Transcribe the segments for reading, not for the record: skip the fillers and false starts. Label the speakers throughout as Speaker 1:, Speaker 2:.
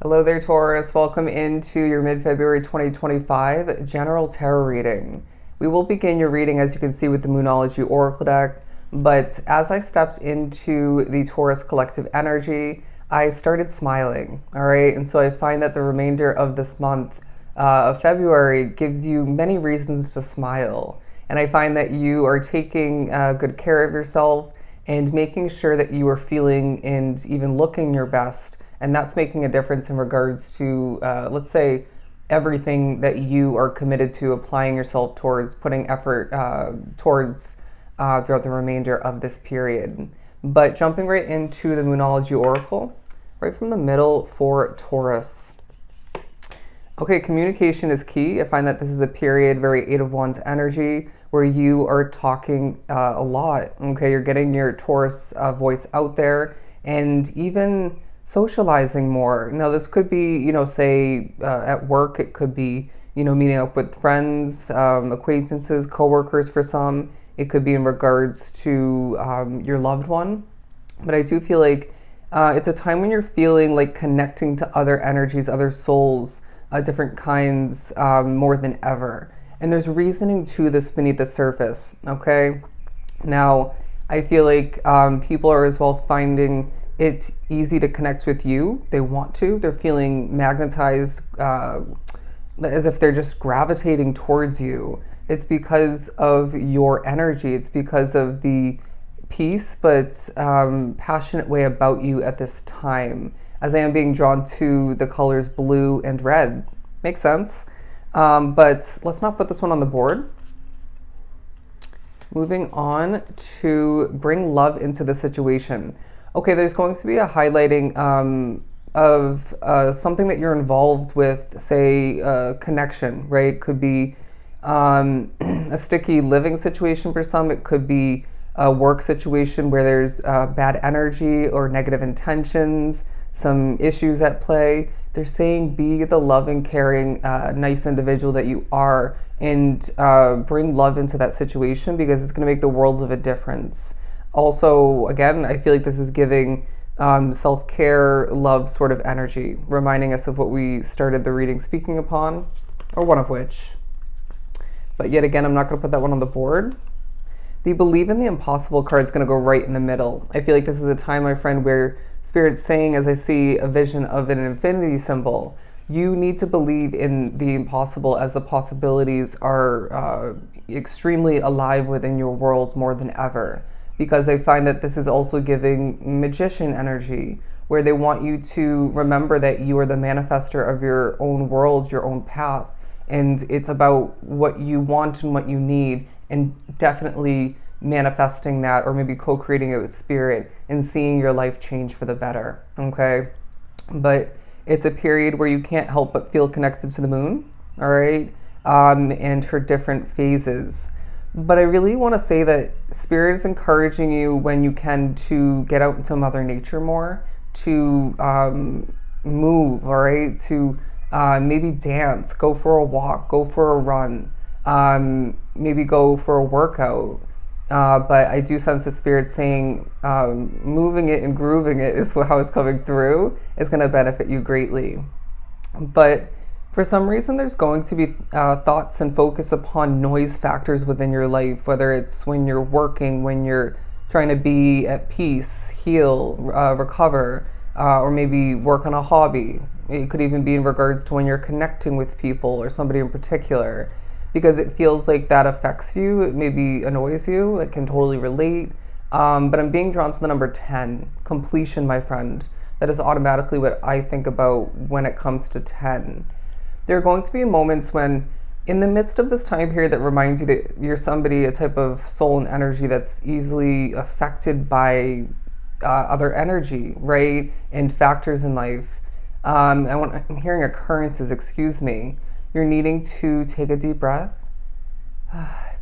Speaker 1: Hello there, Taurus. Welcome into your mid-February 2025 general tarot reading. We will begin your reading, as you can see, with the Moonology Oracle deck. But as I stepped into the Taurus collective energy, I started smiling. All right, and so I find that the remainder of this month of February gives you many reasons to smile. And I find that you are taking good care of yourself and making sure that you are feeling and even looking your best. And that's making a difference in regards to, let's say, everything that you are committed to applying yourself towards, putting effort towards throughout the remainder of this period. But jumping right into the Moonology Oracle, right from the middle for Taurus. Okay, communication is key. I find that this is a period, very Eight of Wands energy, where you are talking a lot. Okay, you're getting your Taurus voice out there and even socializing more. Now, this could be, say at work, it could be, meeting up with friends, acquaintances, coworkers for some. It could be in regards to your loved one. But I do feel like it's a time when you're feeling like connecting to other energies, other souls, different kinds more than ever. And there's reasoning to this beneath the surface, okay? Now, I feel like people are as well finding it easy to connect with you. They want to. They're feeling magnetized as if they're just gravitating towards you. It's because of your energy. It's because of the peace but passionate way about you at this time, as I am being drawn to the colors blue and red. Makes sense. But let's not put this one on the board. Moving on to bring love into the situation. Okay, there's going to be a highlighting of something that you're involved with, say, connection, right? Could be a sticky living situation for some. It could be a work situation where there's bad energy or negative intentions, some issues at play. They're saying be the loving, caring, nice individual that you are, and bring love into that situation, because it's going to make the worlds of a difference. Also, again, I feel like this is giving self-care, love sort of energy, reminding us of what we started the reading speaking upon, or one of which. But yet again, I'm not going to put that one on the board. The Believe in the Impossible card is going to go right in the middle. I feel like this is a time, my friend, where Spirit's saying, as I see a vision of an infinity symbol, you need to believe in the impossible, as the possibilities are extremely alive within your world more than ever. Because I find that this is also giving magician energy, where they want you to remember that you are the manifester of your own world, your own path. And it's about what you want and what you need, and definitely manifesting that, or maybe co-creating it with Spirit and seeing your life change for the better, okay? But it's a period where you can't help but feel connected to the moon, all right? And her different phases. But I really want to say that Spirit is encouraging you, when you can, to get out into Mother Nature more, to move, all right? To maybe dance, go for a walk, go for a run, maybe go for a workout. But I do sense the Spirit saying moving it and grooving it is how it's coming through. It's going to benefit you greatly. But for some reason, there's going to be thoughts and focus upon noise factors within your life, whether it's when you're working, when you're trying to be at peace, heal, recover, or maybe work on a hobby. It could even be in regards to when you're connecting with people or somebody in particular, because it feels like that affects you. It maybe annoys you. It can totally relate. But I'm being drawn to the number 10, completion, my friend. That is automatically what I think about when it comes to 10. There are going to be moments when, in the midst of this time period that reminds you that you're somebody, a type of soul and energy that's easily affected by other energy, right? And factors in life. I'm hearing occurrences, excuse me. You're needing to take a deep breath,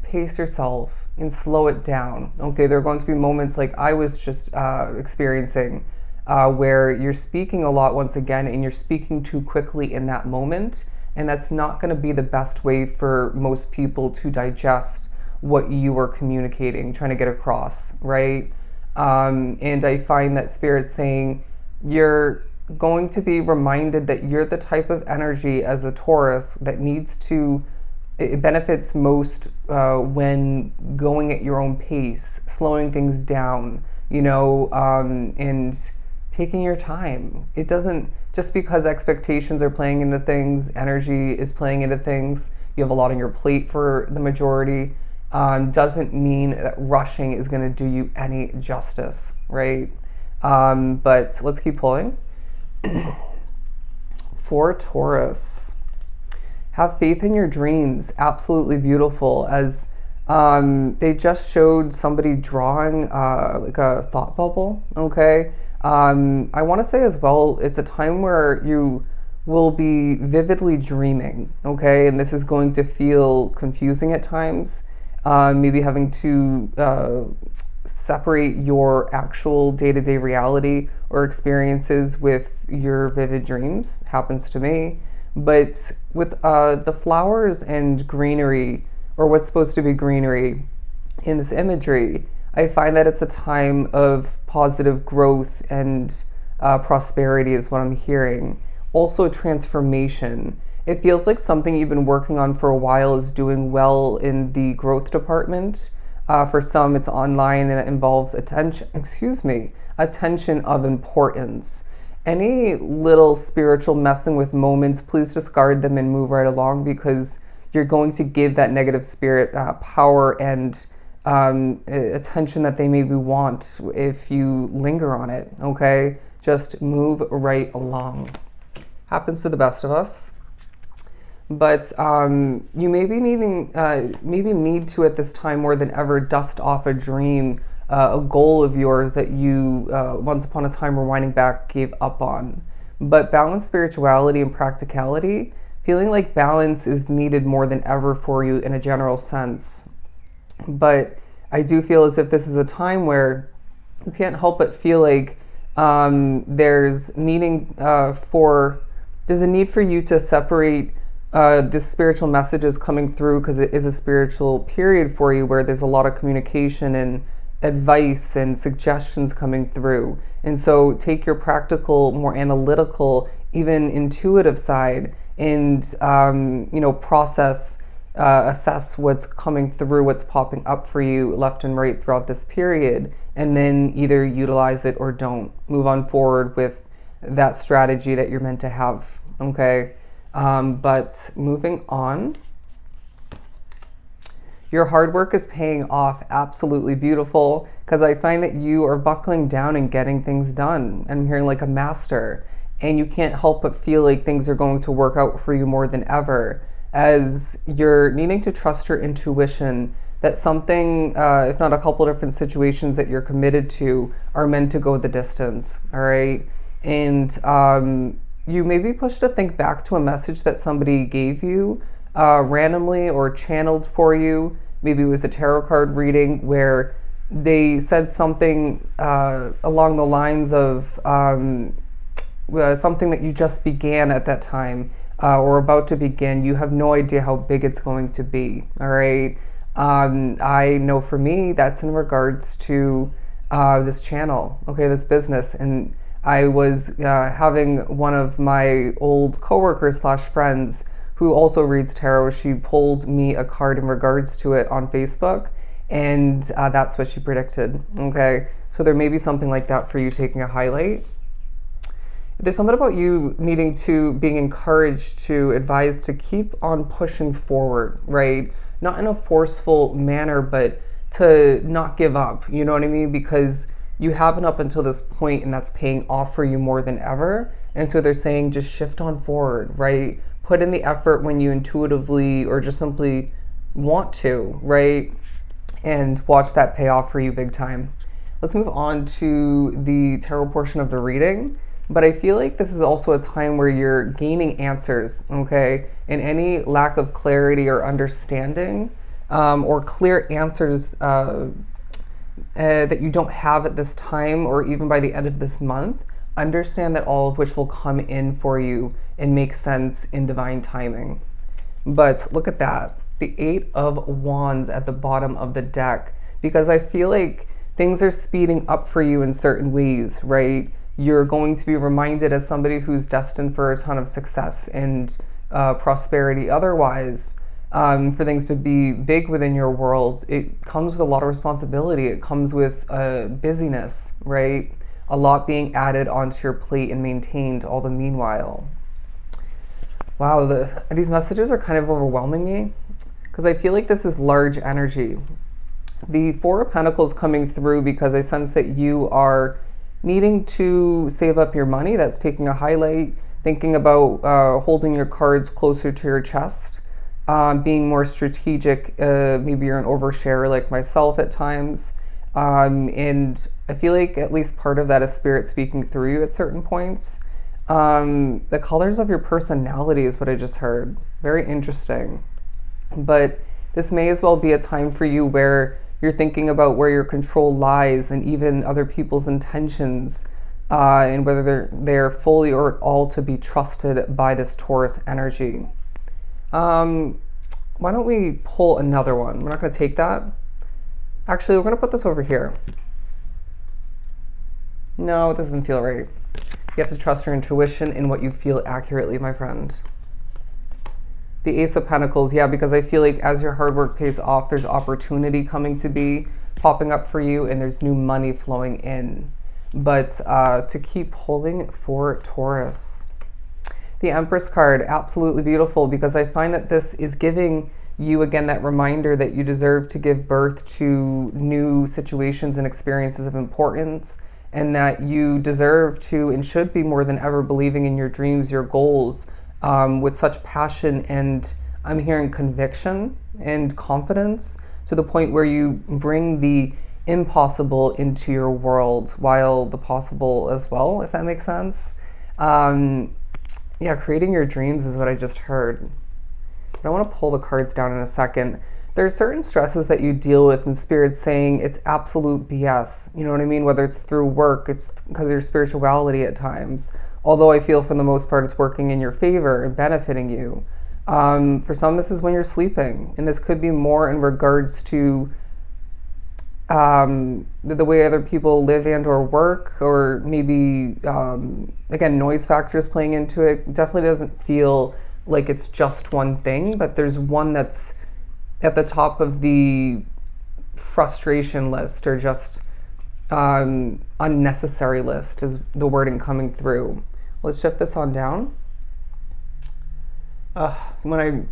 Speaker 1: pace yourself, and slow it down. Okay, there are going to be moments like I was just experiencing, where you're speaking a lot once again, and you're speaking too quickly in that moment. And that's not going to be the best way for most people to digest what you are communicating, trying to get across, right? And I find that Spirit's saying you're going to be reminded that you're the type of energy as a Taurus that needs to, it benefits most when going at your own pace, slowing things down, and taking your time. It doesn't, just because expectations are playing into things, energy is playing into things, you have a lot on your plate for the majority, doesn't mean that rushing is going to do you any justice, right? But let's keep pulling. For Taurus, have faith in your dreams. Absolutely beautiful. As they just showed somebody drawing like a thought bubble. Okay. I want to say as well, it's a time where you will be vividly dreaming. Okay, and this is going to feel confusing at times. Maybe having to separate your actual day-to-day reality or experiences with your vivid dreams. Happens to me. But with the flowers and greenery, or what's supposed to be greenery in this imagery, I find that it's a time of positive growth and prosperity is what I'm hearing. Also transformation. It feels like something you've been working on for a while is doing well in the growth department. For some, it's online and it involves attention of importance. Any little spiritual messing with moments, please discard them and move right along, because you're going to give that negative spirit power and attention that they maybe want if you linger on it, okay? Just move right along. Happens to the best of us. But you may be needing, maybe need to at this time more than ever dust off a dream, a goal of yours that you once upon a time rewinding back gave up on. But balanced spirituality and practicality, feeling like balance is needed more than ever for you in a general sense. But I do feel as if this is a time where you can't help but feel like there's a need for you to separate this spiritual messages coming through, because it is a spiritual period for you where there's a lot of communication and advice and suggestions coming through. And so take your practical, more analytical, even intuitive side and, assess what's coming through, what's popping up for you left and right throughout this period, and then either utilize it or don't. Move on forward with that strategy that you're meant to have, okay? But moving on, your hard work is paying off. Absolutely beautiful, because I find that you are buckling down and getting things done. I'm hearing like a master, and you can't help but feel like things are going to work out for you more than ever, as you're needing to trust your intuition that something, if not a couple different situations that you're committed to, are meant to go the distance, all right? And you may be pushed to think back to a message that somebody gave you randomly or channeled for you. Maybe it was a tarot card reading where they said something along the lines of something that you just began at that time or about to begin. You have no idea how big it's going to be, all right? I know for me, that's in regards to this channel, okay, this business. And I was having one of my old coworkers / friends who also reads tarot. She pulled me a card in regards to it on Facebook, and that's what she predicted, okay? So there may be something like that for you taking a highlight. There's something about you needing to, being encouraged to, advise to keep on pushing forward, right? Not in a forceful manner, but to not give up, you know what I mean? Because you haven't up until this point, and that's paying off for you more than ever. And so they're saying just shift on forward, right? Put in the effort when you intuitively or just simply want to, right? And watch that pay off for you big time. Let's move on to the tarot portion of the reading. But I feel like this is also a time where you're gaining answers, okay? And any lack of clarity or understanding or clear answers that you don't have at this time or even by the end of this month, understand that all of which will come in for you and make sense in divine timing. But look at that, the 8 of Wands at the bottom of the deck, because I feel like things are speeding up for you in certain ways, right? you're going to be reminded as somebody who's destined for a ton of success and prosperity. Otherwise, for things to be big within your world, it comes with a lot of responsibility. It comes with busyness, right? A lot being added onto your plate and maintained all the meanwhile. Wow, these messages are kind of overwhelming me because I feel like this is large energy. The Four of Pentacles coming through because I sense that you are needing to save up your money. That's taking a highlight. Thinking about holding your cards closer to your chest, being more strategic. Maybe you're an oversharer like myself at times. And I feel like at least part of that is spirit speaking through you at certain points. The colors of your personality is what I just heard. Very interesting. But this may as well be a time for you where you're thinking about where your control lies and even other people's intentions, and whether they're fully or at all to be trusted by this Taurus energy. Why don't we pull another one? We're not going to take that. Actually, we're going to put this over here. No, it doesn't feel right. You have to trust your intuition in what you feel accurately, my friend. The Ace of Pentacles, yeah, because I feel like as your hard work pays off, there's opportunity coming to be popping up for you and there's new money flowing in. But to keep holding for Taurus. The Empress card, absolutely beautiful, because I find that this is giving you, again, that reminder that you deserve to give birth to new situations and experiences of importance, and that you deserve to and should be more than ever believing in your dreams, your goals, with such passion and I'm hearing conviction and confidence to the point where you bring the impossible into your world while the possible as well, if that makes sense. Yeah, creating your dreams is what I just heard. But I want to pull the cards down in a second. There are certain stresses that you deal with and Spirit's saying it's absolute BS. You know what I mean? Whether it's through work, it's because of your spirituality at times. Although I feel for the most part it's working in your favor and benefiting you. For some, this is when you're sleeping. And this could be more in regards to the way other people live and or work, or maybe, again, noise factors playing into it. Definitely doesn't feel like it's just one thing, but there's one that's at the top of the frustration list, or just unnecessary list is the wording coming through. Let's shift this on down. When I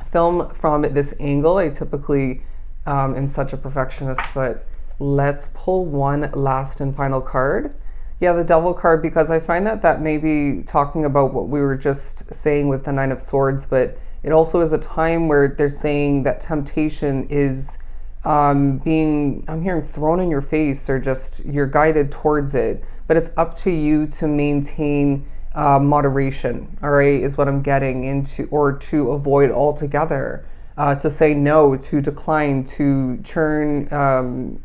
Speaker 1: film from this angle, I typically am such a perfectionist, but let's pull one last and final card. Yeah, the Devil card, because I find that may be talking about what we were just saying with the Nine of Swords, but it also is a time where they're saying that temptation is being, I'm hearing, thrown in your face, or just you're guided towards it, but it's up to you to maintain moderation, all right, is what I'm getting into, or to avoid altogether, to say no, to decline, to turn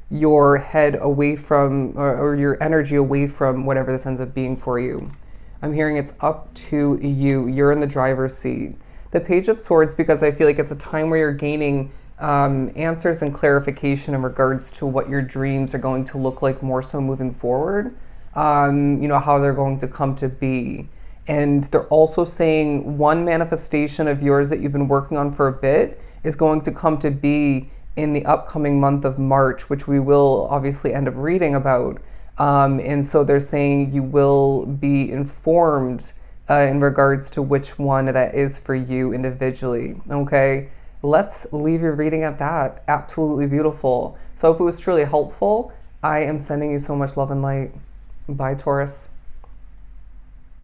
Speaker 1: your head away from, or your energy away from whatever this ends up being for you. I'm hearing it's up to you. You're in the driver's seat. The Page of Swords, because I feel like it's a time where you're gaining answers and clarification in regards to what your dreams are going to look like more so moving forward, you know, how they're going to come to be. And they're also saying one manifestation of yours that you've been working on for a bit is going to come to be in the upcoming month of March, which we will obviously end up reading about. And so they're saying you will be informed in regards to which one that is for you individually, okay? Let's leave your reading at that. Absolutely beautiful. So I hope it was truly helpful. I am sending you so much love and light. Bye, Taurus.